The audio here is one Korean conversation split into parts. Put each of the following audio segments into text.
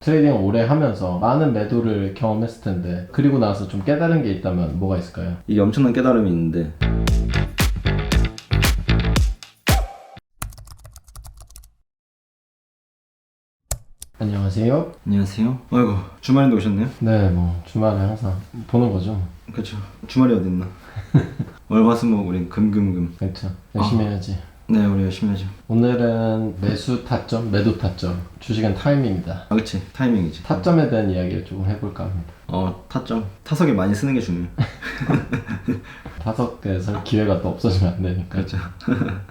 트레이딩을 오래 하면서 많은 매도를 경험했을 텐데 그리고 나서 좀 깨달은 게 있다면 뭐가 있을까요? 이게 엄청난 깨달음이 있는데 안녕하세요. 안녕하세요. 아이고 주말인데 오셨네요? 네, 뭐 주말에 항상 보는 거죠. 그쵸. 주말이 어딨나. 월화수목 우린 금금금. 그렇죠. 열심히 해야지. 네, 우리 열심히 하죠. 오늘은 매수 타점, 매도 타점, 주식은 타이밍이다. 아 그치, 타이밍이지. 타점에 대한 이야기를 조금 해볼까 합니다. 타점. 타석에 많이 쓰는 게 중요해. 타석에 설 기회가 또 없어지면 안 되니까. 그렇죠.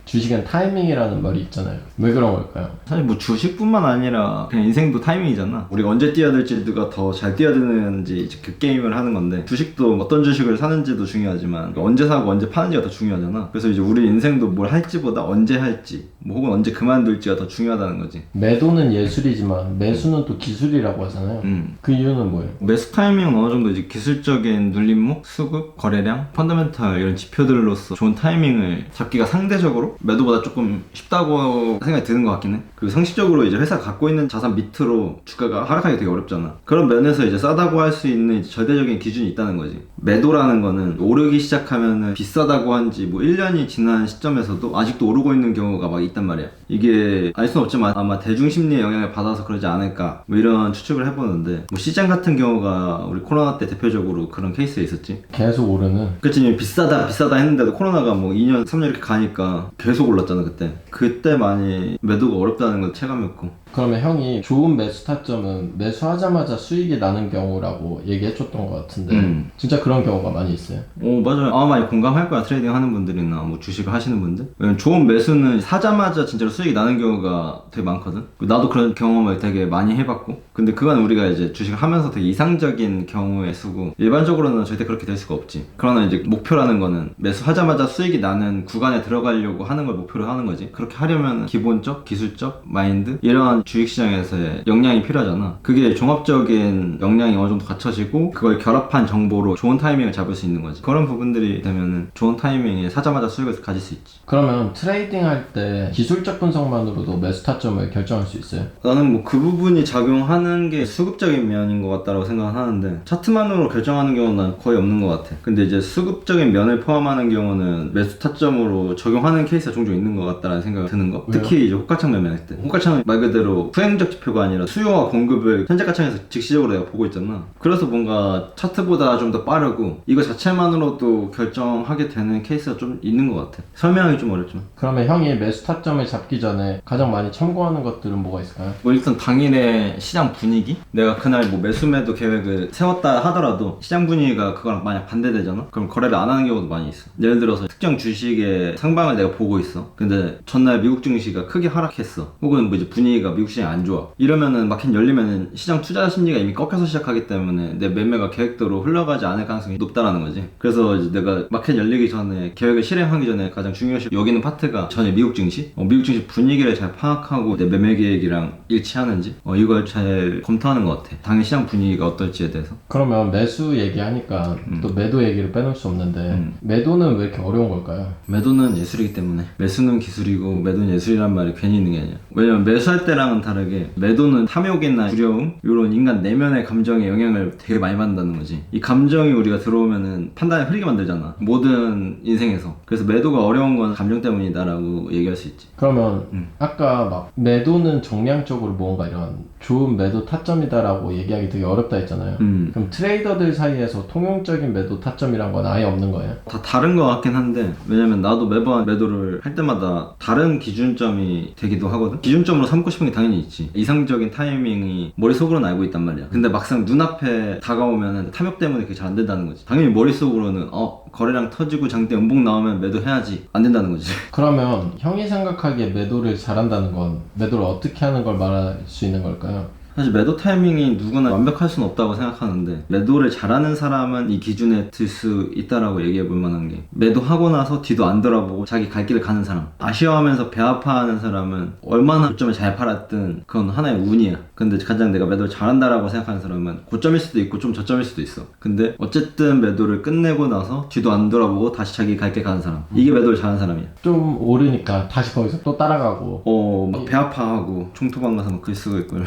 주식은 타이밍이라는 말이 있잖아요. 왜 그런 걸까요? 사실 뭐 주식뿐만 아니라 그냥 인생도 타이밍이잖아. 우리가 언제 뛰어들지 누가 더 잘 뛰어드는지 이제 그 게임을 하는 건데, 주식도 어떤 주식을 사는지도 중요하지만 언제 사고 언제 파는지가 더 중요하잖아. 그래서 이제 우리 인생도 뭘 할지보다 언제 할지, 뭐 혹은 언제 그만둘지가 더 중요하다는 거지. 매도는 예술이지만 매수는 또 기술이라고 하잖아요. 그 이유는 뭐예요? 매수 타이밍은 어느 정도 이제 기술적인 눌림목, 수급, 거래량, 펀더멘탈 이런 지표들로서 좋은 타이밍을 잡기가 상대적으로 매도보다 조금 쉽다고 생각이 드는 것 같긴 해. 그리고 상식적으로 이제 회사가 갖고 있는 자산 밑으로 주가가 하락하기 되게 어렵잖아. 그런 면에서 이제 싸다고 할 수 있는 이제 절대적인 기준이 있다는 거지. 매도라는 거는 오르기 시작하면은 비싸다고 한지 뭐 1년이 지난 시점에서도 아직도 오르고 있는 경우가 막 있단 말이야. 이게 알 수는 없지만 아마 대중심리의 영향을 받아서 그러지 않을까, 뭐 이런 추측을 해보는데, 뭐 시장 같은 경우가 우리 코로나 때 대표적으로 그런 케이스에 있었지. 계속 오르는. 그치, 비싸다 했는데도 코로나가 뭐 2년 3년 이렇게 가니까 계속 올랐잖아. 그때 많이 매도가 어렵다는 걸 체감했고. 그러면 형이 좋은 매수 타점은 매수하자마자 수익이 나는 경우라고 얘기해줬던 것 같은데 진짜 그런 경우가 많이 있어요? 맞아요. 아마 많이 공감할 거야. 트레이딩 하는 분들이나 뭐 주식을 하시는 분들. 왜냐면 좋은 매수는 사자마자 진짜로 수익이 나는 경우가 되게 많거든. 나도 그런 경험을 되게 많이 해봤고, 근데 그건 우리가 이제 주식을 하면서 되게 이상적인 경우의 수고, 일반적으로는 절대 그렇게 될 수가 없지. 그러나 이제 목표라는 거는 매수하자마자 수익이 나는 구간에 들어가려고 하는 걸 목표로 하는 거지. 그렇게 하려면 기본적, 기술적, 마인드, 이러한 주식시장에서의 역량이 필요하잖아. 그게 종합적인 역량이 어느 정도 갖춰지고 그걸 결합한 정보로 좋은 타이밍을 잡을 수 있는 거지. 그런 부분들이 되면은 좋은 타이밍에 사자마자 수익을 가질 수 있지. 그러면 트레이딩 할 때 기술적 분석만으로도 매수 타점을 결정할 수 있어요? 나는 뭐 그 부분이 작용하는 게 수급적인 면인 것 같다고 생각하는데, 차트만으로 결정하는 경우는 난 거의 없는 것 같아. 근데 이제 수급적인 면을 포함하는 경우는 매수 타점으로 적용하는 케이스가 종종 있는 것 같다는 생각이 드는 거. 왜요? 특히 이제 호가창 매매할 때. 호가창은 말 그대로 후행적 지표가 아니라 수요와 공급을 현재 가창에서 즉시적으로 내가 보고 있잖아. 그래서 뭔가 차트보다 좀 더 빠르고 이거 자체만으로도 결정하게 되는 케이스가 좀 있는 것 같아. 설명하기 좀 어렵지만. 그러면 형이 매수 타점을 잡기 전에 가장 많이 참고하는 것들은 뭐가 있을까요? 뭐 일단 당일의 시장 분위기? 내가 그날 뭐 매수 매도 계획을 세웠다 하더라도 시장 분위기가 그거랑 만약 반대되잖아? 그럼 거래를 안 하는 경우도 많이 있어. 예를 들어서 특정 주식의 상방을 내가 보고 있어. 근데 전날 미국 증시가 크게 하락했어. 혹은 뭐 이제 분위기가 미국 시장이 안 좋아. 이러면은 마켓 열리면은 시장 투자 심리가 이미 꺾여서 시작하기 때문에 내 매매가 계획대로 흘러가지 않을 가능성이 높다라는 거지. 그래서 이제 내가 마켓 열리기 전에 계획을 실행하기 전에 가장 중요시 여기는 파트가 전에 미국 증시? 미국 증시 분위기를 잘 파악하고 내 매매 계획이랑 일치하는지 이걸 잘 검토하는 것 같아. 당일 시장 분위기가 어떨지에 대해서. 그러면 매수 얘기하니까 또 매도 얘기를 빼놓을 수 없는데 매도는 왜 이렇게 어려운 걸까요? 매도는 예술이기 때문에. 매수는 기술이고 매도는 예술이란 말이 괜히 있는 게 아니야. 왜냐면 매수할 때랑은 다르게 매도는 탐욕이나 두려움, 이런 인간 내면의 감정에 영향을 되게 많이 받는다는 거지. 이 감정이 우리가 들어오면은 판단을 흐리게 만들잖아, 모든 인생에서. 그래서 매도가 어려운 건 감정 때문이다라고 얘기할 수 있지. 그러면 아까 막 매도는 정량적으로 뭔가 이런 좋은 매도 타점이다라고 얘기하기 되게 어렵다 했잖아요. 그럼 트레이더들 사이에서 통용적인 매도 타점이란 건 아예 없는 거예요? 다 다른 것 같긴 한데, 왜냐면 나도 매번 매도를 할 때마다 다른 기준점이 되기도 하거든. 기준점으로 삼고 싶은 게 당연히 있지. 이상적인 타이밍이 머릿속으로는 알고 있단 말이야. 근데 막상 눈앞에 다가오면 탐욕 때문에 그게 잘 안 된다는 거지. 당연히 머릿속으로는 거래량 터지고 장대 음봉 나오면 매도해야지, 안 된다는 거지. 그러면 형이 생각하기에 매도를 잘한다는 건 매도를 어떻게 하는 걸 말할 수 있는 걸까요? 사실 매도 타이밍이 누구나 완벽할 수는 없다고 생각하는데, 매도를 잘하는 사람은 이 기준에 들 수 있다라고 얘기해 볼 만한 게, 매도하고 나서 뒤도 안 돌아보고 자기 갈 길을 가는 사람, 아쉬워하면서 배 아파하는 사람은 얼마나 고점을 잘 팔았든 그건 하나의 운이야. 근데 가장 내가 매도를 잘한다라고 생각하는 사람은 고점일 수도 있고 좀 저점일 수도 있어. 근데 어쨌든 매도를 끝내고 나서 뒤도 안 돌아보고 다시 자기 갈 길 가는 사람, 이게 매도를 잘하는 사람이야. 좀 오르니까 다시 거기서 또 따라가고 막 배 아파하고 총토방 가서 막 글 쓰고 있고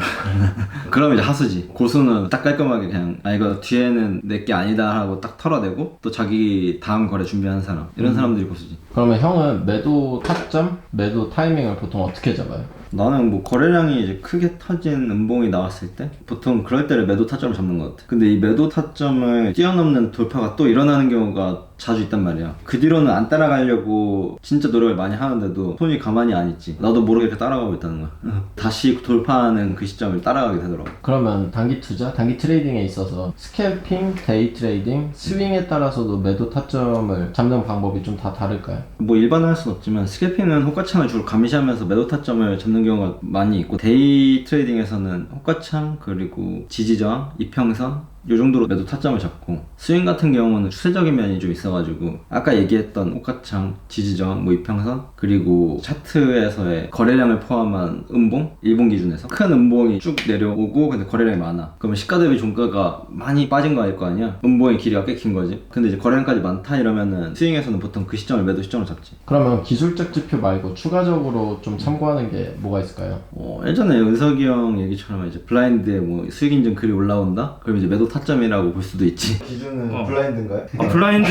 그러면 이제 하수지. 고수는 딱 깔끔하게 그냥 이거 뒤에는 내 게 아니다 하고 딱 털어내고 또 자기 다음 거래 준비하는 사람, 이런 사람들이 고수지. 그러면 형은 매도 타점, 매도 타이밍을 보통 어떻게 잡아요? 나는 뭐 거래량이 이제 크게 터진 음봉이 나왔을 때 보통 그럴 때를 매도 타점을 잡는 것 같아. 근데 이 매도 타점을 뛰어넘는 돌파가 또 일어나는 경우가 자주 있단 말이야. 그 뒤로는 안 따라가려고 진짜 노력을 많이 하는데도 손이 가만히 안 있지. 나도 모르게 이렇게 따라가고 있다는 거야. 다시 돌파하는 그 시점을 따라가게 되더라고. 그러면 단기 투자, 단기 트레이딩에 있어서 스캘핑, 데이 트레이딩, 스윙에 따라서도 매도 타점을 잡는 방법이 좀 다 다를까요? 뭐 일반화할 순 없지만 스캘핑은 호가창을 주로 감시하면서 매도 타점을 잡는 경우가 많이 있고, 데이 트레이딩에서는 호가창 그리고 지지저항, 이평선 요 정도로 매도 타점을 잡고, 스윙 같은 경우는 추세적인 면이 좀 있어가지고 아까 얘기했던 호가창, 지지저항, 뭐 이평선, 그리고 차트에서의 거래량을 포함한 음봉, 일봉 기준에서 큰 음봉이 쭉 내려오고 근데 거래량이 많아. 그러면 시가 대비 종가가 많이 빠진 거 아닐 거 아니야? 음봉의 길이가 꽤 긴 거지. 근데 이제 거래량까지 많다 이러면은 스윙에서는 보통 그 시점을 매도 시점으로 잡지. 그러면 기술적 지표 말고 추가적으로 좀 참고하는 게 뭐가 있을까요? 예전에 은석이 형 얘기처럼 이제 블라인드에 뭐 수익 인증 글이 올라온다? 그럼 이제 매도 타점이라고 볼 수도 있지. 기준은 블라인드인가요? 블라인드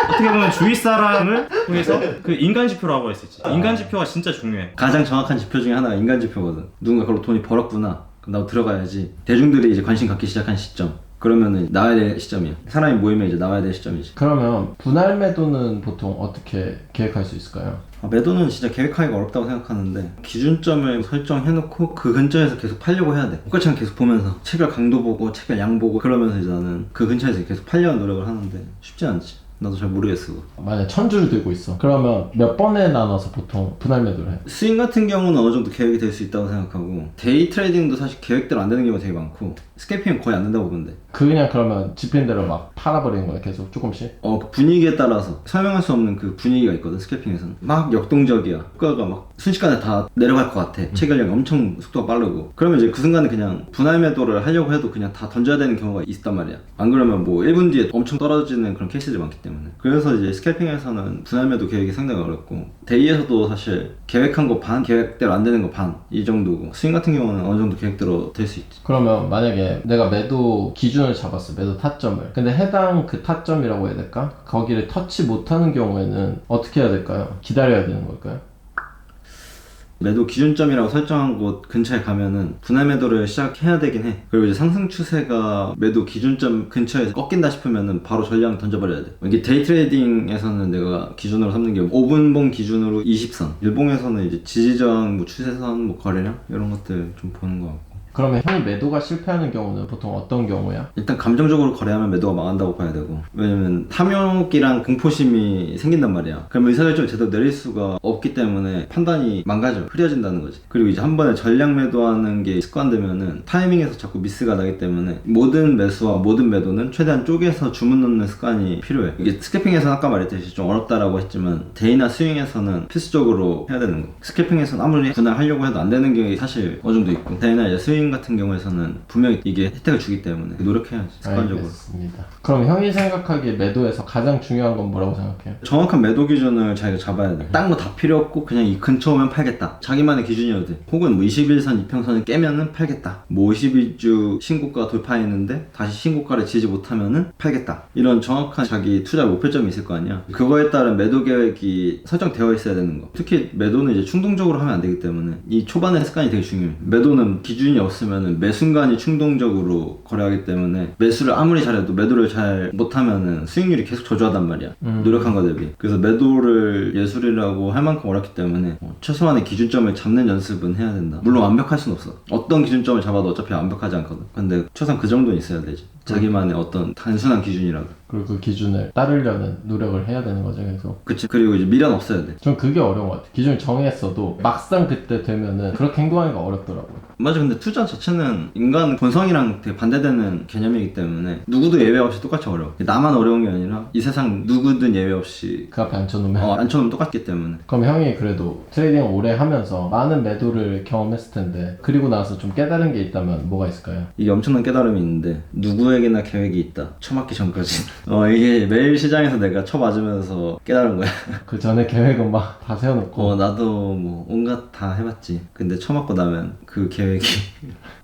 어떻게 보면 주위 사람을 통해서 그 인간 지표라고 할 수 있지. 인간 지표가 진짜 중요해. 가장 정확한 지표 중에 하나가 인간 지표거든. 누군가 그걸로 돈이 벌었구나. 그럼 나도 들어가야지. 대중들이 이제 관심 갖기 시작한 시점. 그러면은 나와야 될 시점이야. 사람이 모이면 이제 나와야 될 시점이지. 그러면 분할 매도는 보통 어떻게 계획할 수 있을까요? 매도는 진짜 계획하기가 어렵다고 생각하는데, 기준점을 설정해놓고 그 근처에서 계속 팔려고 해야 돼. 호가창 계속 보면서 체결 강도 보고 체결 양 보고 그러면서 이제 나는 그 근처에서 계속 팔려는 노력을 하는데 쉽지 않지. 나도 잘 모르겠어. 만약 1000주를 들고 있어. 그러면 몇 번에 나눠서 보통 분할 매도를 해? 스윙 같은 경우는 어느 정도 계획이 될 수 있다고 생각하고, 데이 트레이딩도 사실 계획대로 안 되는 경우가 되게 많고, 스캘핑은 거의 안 된다고 보는데. 그냥 그러면 집힌 대로 막 팔아버리는 거야, 계속 조금씩? 그 분위기에 따라서 설명할 수 없는 그 분위기가 있거든. 스캘핑에서는 막 역동적이야. 효과가 막 순식간에 다 내려갈 것 같아. 체결량이 엄청 속도가 빠르고. 그러면 이제 그 순간에 그냥 분할 매도를 하려고 해도 그냥 다 던져야 되는 경우가 있단 말이야. 안 그러면 뭐 1분 뒤에 엄청 떨어지는 그런 케이스들이 많기 때문에. 그래서 이제 스캘핑에서는 분할 매도 계획이 상당히 어렵고, 데이에서도 사실 계획한 거 반, 계획대로 안 되는 거 반, 이 정도고, 스윙 같은 경우는 어느 정도 계획대로 될 수 있지. 그러면 만약에 내가 매도 기준을 잡았어, 매도 타점을. 근데 해당 그 타점이라고 해야 될까? 거기를 터치 못하는 경우에는 어떻게 해야 될까요? 기다려야 되는 걸까요? 매도 기준점이라고 설정한 곳 근처에 가면은 분할 매도를 시작해야 되긴 해. 그리고 이제 상승 추세가 매도 기준점 근처에서 꺾인다 싶으면은 바로 전량 던져버려야 돼. 이게 데이 트레이딩에서는 내가 기준으로 삼는 게 5분봉 기준으로 20선, 일봉에서는 이제 지지저항, 뭐 추세선, 뭐 거래량 이런 것들 좀 보는 거 같고. 그러면 형이 매도가 실패하는 경우는 보통 어떤 경우야? 일단 감정적으로 거래하면 매도가 망한다고 봐야 되고, 왜냐면 탐욕이랑 공포심이 생긴단 말이야. 그러면 의사결정을 제대로 내릴 수가 없기 때문에 판단이 망가져, 흐려진다는 거지. 그리고 이제 한 번에 전량 매도하는 게 습관되면은 타이밍에서 자꾸 미스가 나기 때문에 모든 매수와 모든 매도는 최대한 쪼개서 주문 넣는 습관이 필요해. 이게 스캐핑에서는 아까 말했듯이 좀 어렵다라고 했지만, 데이나 스윙에서는 필수적으로 해야 되는 거. 스캐핑에서는 아무리 분할하려고 해도 안 되는 게 사실 어느 정도 있고, 데이나 이제 스윙 같은 경우에서는 분명히 이게 혜택을 주기 때문에 노력해야지, 습관적으로. 알겠습니다. 그럼 형이 생각하기에 매도에서 가장 중요한 건 뭐라고 생각해요? 정확한 매도 기준을 자기가 잡아야 돼. 딴 거 다 필요 없고 그냥 이 근처 오면 팔겠다. 자기만의 기준이어도 돼. 혹은 뭐 21선, 이평선을 깨면은 팔겠다. 뭐 52주 신고가 돌파했는데 다시 신고가를 지지 못하면은 팔겠다. 이런 정확한 자기 투자 목표점이 있을 거 아니야. 그거에 따른 매도 계획이 설정되어 있어야 되는 거. 특히 매도는 이제 충동적으로 하면 안 되기 때문에 이 초반의 습관이 되게 중요해. 매도는 기준이 없으면은 매 순간이 충동적으로 거래하기 때문에 매수를 아무리 잘해도 매도를 잘 못하면은 수익률이 계속 저조하단 말이야. 노력한 거 대비. 그래서 매도를 예술이라고 할 만큼 어렵기 때문에 최소한의 기준점을 잡는 연습은 해야 된다. 물론 완벽할 순 없어. 어떤 기준점을 잡아도 어차피 완벽하지 않거든. 근데 최소한 그 정도는 있어야 되지. 자기만의 어떤 단순한 기준이라도. 그리고 그 기준을 따르려는 노력을 해야 되는 거죠, 계속. 그치. 그리고 이제 미련 없어야 돼. 전 그게 어려운 것 같아요. 기준을 정했어도 막상 그때 되면은 그렇게 행동하기가 어렵더라고요. 맞아. 근데 투자 자체는 인간 본성이랑 되게 반대되는 개념이기 때문에 누구도 예외 없이 똑같이 어려워. 나만 어려운 게 아니라 이 세상 누구든 예외 없이 그 앞에 앉혀놓으면. 앉혀놓으면 똑같기 때문에. 그럼 형이 그래도 트레이딩을 오래 하면서 많은 매도를 경험했을 텐데, 그리고 나서 좀 깨달은 게 있다면 뭐가 있을까요? 이게 엄청난 깨달음이 있는데, 누구에게나 계획이 있다. 처맞기 전까지. 이게 매일 시장에서 내가 쳐맞으면서 깨달은 거야. 그 전에 계획은 막 다 세워놓고 나도 뭐 온갖 다 해봤지. 근데 쳐맞고 나면 그 계획이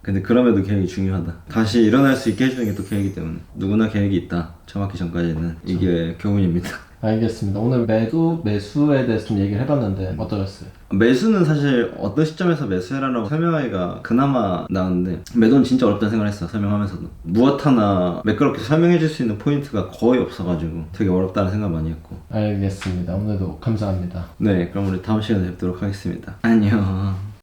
근데 그럼에도 계획이 중요하다. 다시 일어날 수 있게 해주는 게 또 계획이기 때문에 누구나 계획이 있다. 쳐맞기 전까지는 이게 교훈입니다. 알겠습니다. 오늘 매수에 대해서 좀 얘기를 해봤는데 어떠셨어요? 매수는 사실 어떤 시점에서 매수해라라고 설명하기가 그나마 나은데 매도는 진짜 어렵다는 생각을 했어. 설명하면서도 무엇 하나 매끄럽게 설명해 줄 수 있는 포인트가 거의 없어가지고 되게 어렵다는 생각 많이 했고. 알겠습니다. 오늘도 감사합니다. 네, 그럼 우리 다음 시간에 뵙도록 하겠습니다. 안녕.